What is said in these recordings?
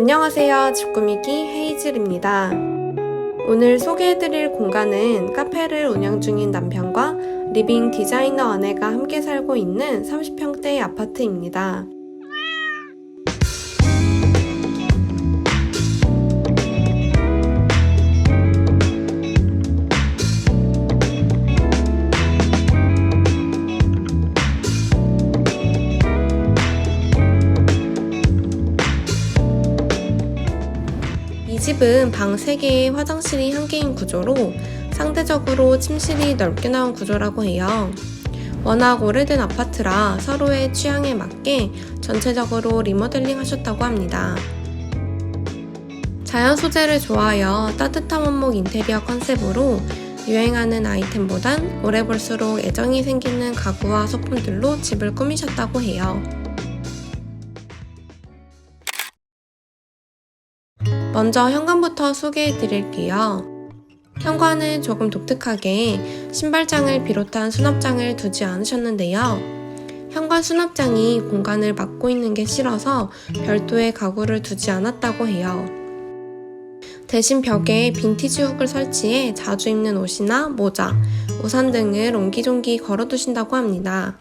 안녕하세요. 집꾸미기 헤이즐입니다. 오늘 소개해드릴 공간은 카페를 운영 중인 남편과 리빙 디자이너 아내가 함께 살고 있는 30평대의 아파트입니다. 이 집은 방 3개에 화장실이 1개인 구조로 상대적으로 침실이 넓게 나온 구조라고 해요. 워낙 오래된 아파트라 서로의 취향에 맞게 전체적으로 리모델링 하셨다고 합니다. 자연 소재를 좋아하여 따뜻한 원목 인테리어 컨셉으로 유행하는 아이템보단 오래 볼수록 애정이 생기는 가구와 소품들로 집을 꾸미셨다고 해요. 먼저 현관부터 소개해 드릴게요. 현관은 조금 독특하게 신발장을 비롯한 수납장을 두지 않으셨는데요. 현관 수납장이 공간을 막고 있는 게 싫어서 별도의 가구를 두지 않았다고 해요. 대신 벽에 빈티지 훅을 설치해 자주 입는 옷이나 모자, 우산 등을 옹기종기 걸어두신다고 합니다.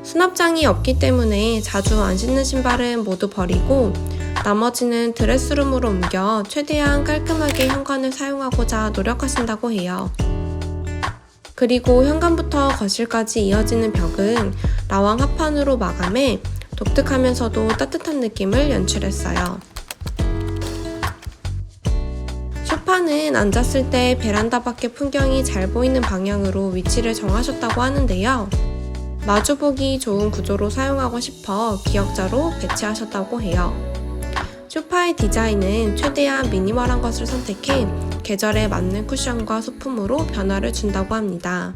수납장이 없기 때문에 자주 안 신는 신발은 모두 버리고 나머지는 드레스룸으로 옮겨 최대한 깔끔하게 현관을 사용하고자 노력하신다고 해요. 그리고 현관부터 거실까지 이어지는 벽은 라왕 합판으로 마감해 독특하면서도 따뜻한 느낌을 연출했어요. 소파는 앉았을 때 베란다 밖의 풍경이 잘 보이는 방향으로 위치를 정하셨다고 하는데요. 마주보기 좋은 구조로 사용하고 싶어 기역자로 배치하셨다고 해요. 소파의 디자인은 최대한 미니멀한 것을 선택해 계절에 맞는 쿠션과 소품으로 변화를 준다고 합니다.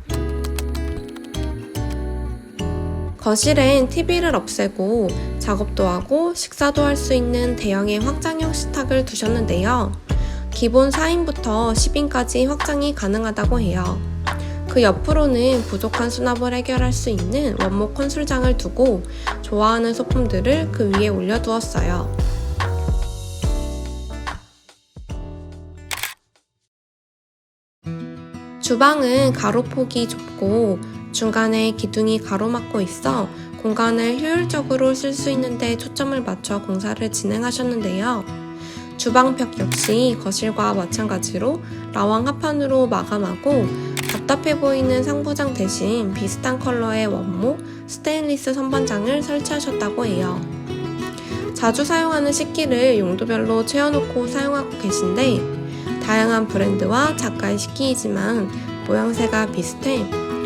거실엔 TV를 없애고 작업도 하고 식사도 할 수 있는 대형의 확장형 식탁을 두셨는데요. 기본 4인부터 10인까지 확장이 가능하다고 해요. 그 옆으로는 부족한 수납을 해결할 수 있는 원목 콘솔장을 두고 좋아하는 소품들을 그 위에 올려두었어요. 주방은 가로폭이 좁고 중간에 기둥이 가로막고 있어 공간을 효율적으로 쓸 수 있는 데 초점을 맞춰 공사를 진행하셨는데요. 주방벽 역시 거실과 마찬가지로 라왕 합판으로 마감하고 답답해 보이는 상부장 대신 비슷한 컬러의 원목 스테인리스 선반장을 설치하셨다고 해요. 자주 사용하는 식기를 용도별로 채워놓고 사용하고 계신데 다양한 브랜드와 작가의 식기이지만 모양새가 비슷해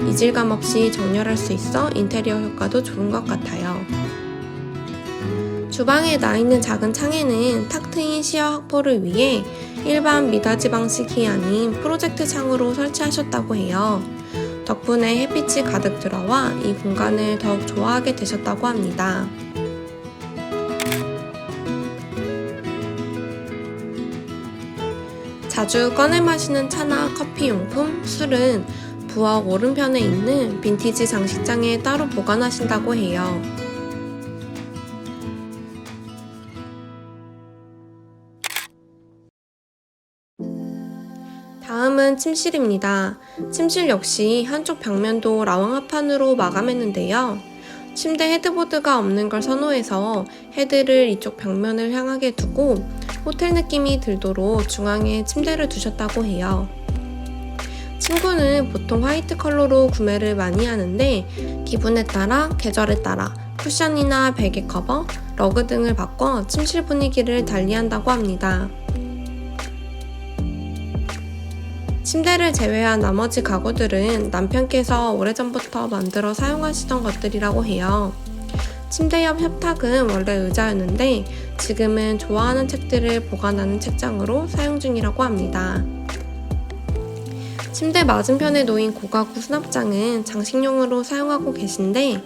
이질감 없이 정렬할 수 있어 인테리어 효과도 좋은 것 같아요. 주방에 나있는 작은 창에는 탁 트인 시야 확보를 위해 일반 미닫이 방식이 아닌 프로젝트 창으로 설치하셨다고 해요. 덕분에 햇빛이 가득 들어와 이 공간을 더욱 좋아하게 되셨다고 합니다. 자주 꺼내 마시는 차나 커피 용품, 술은 부엌 오른편에 있는 빈티지 장식장에 따로 보관하신다고 해요. 다음은 침실입니다. 침실 역시 한쪽 벽면도 라왕 합판으로 마감했는데요. 침대 헤드보드가 없는 걸 선호해서 헤드를 이쪽 벽면을 향하게 두고 호텔 느낌이 들도록 중앙에 침대를 두셨다고 해요. 침구는 보통 화이트 컬러로 구매를 많이 하는데 기분에 따라 계절에 따라 쿠션이나 베개 커버, 러그 등을 바꿔 침실 분위기를 달리한다고 합니다. 침대를 제외한 나머지 가구들은 남편께서 오래전부터 만들어 사용하시던 것들이라고 해요. 침대 옆 협탁은 원래 의자였는데 지금은 좋아하는 책들을 보관하는 책장으로 사용 중이라고 합니다. 침대 맞은편에 놓인 고가구 수납장은 장식용으로 사용하고 계신데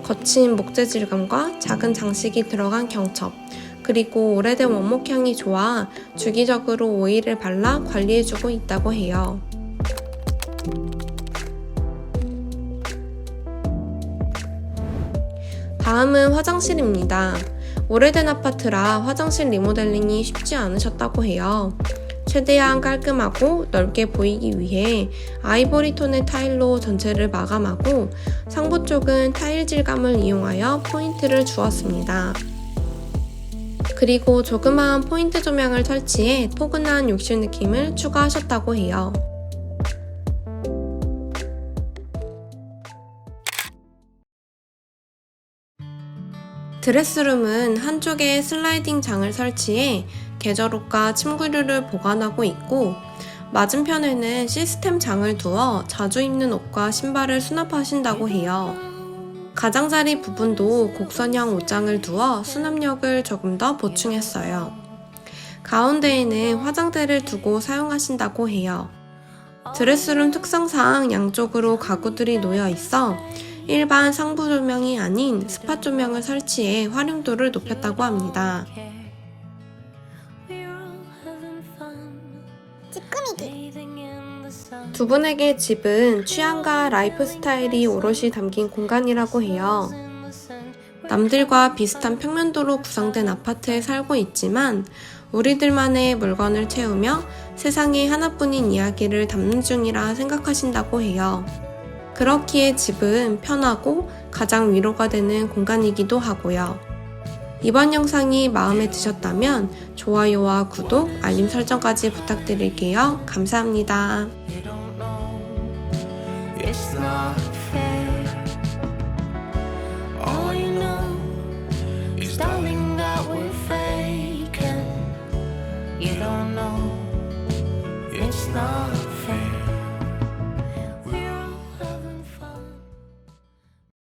거친 목재 질감과 작은 장식이 들어간 경첩, 그리고 오래된 원목향이 좋아 주기적으로 오일을 발라 관리해주고 있다고 해요. 다음은 화장실입니다. 오래된 아파트라 화장실 리모델링이 쉽지 않으셨다고 해요. 최대한 깔끔하고 넓게 보이기 위해 아이보리 톤의 타일로 전체를 마감하고 상부 쪽은 타일 질감을 이용하여 포인트를 주었습니다. 그리고 조그마한 포인트 조명을 설치해 포근한 욕실 느낌을 추가하셨다고 해요. 드레스룸은 한쪽에 슬라이딩 장을 설치해 계절옷과 침구류를 보관하고 있고, 맞은편에는 시스템 장을 두어 자주 입는 옷과 신발을 수납하신다고 해요. 가장자리 부분도 곡선형 옷장을 두어 수납력을 조금 더 보충했어요. 가운데에는 화장대를 두고 사용하신다고 해요. 드레스룸 특성상 양쪽으로 가구들이 놓여 있어 일반 상부 조명이 아닌 스팟 조명을 설치해 활용도를 높였다고 합니다. 두 분에게 집은 취향과 라이프 스타일이 오롯이 담긴 공간이라고 해요. 남들과 비슷한 평면도로 구성된 아파트에 살고 있지만 우리들만의 물건을 채우며 세상에 하나뿐인 이야기를 담는 중이라 생각하신다고 해요. 그렇기에 집은 편하고 가장 위로가 되는 공간이기도 하고요. 이번 영상이 마음에 드셨다면 좋아요와 구독, 알림 설정까지 부탁드릴게요. 감사합니다.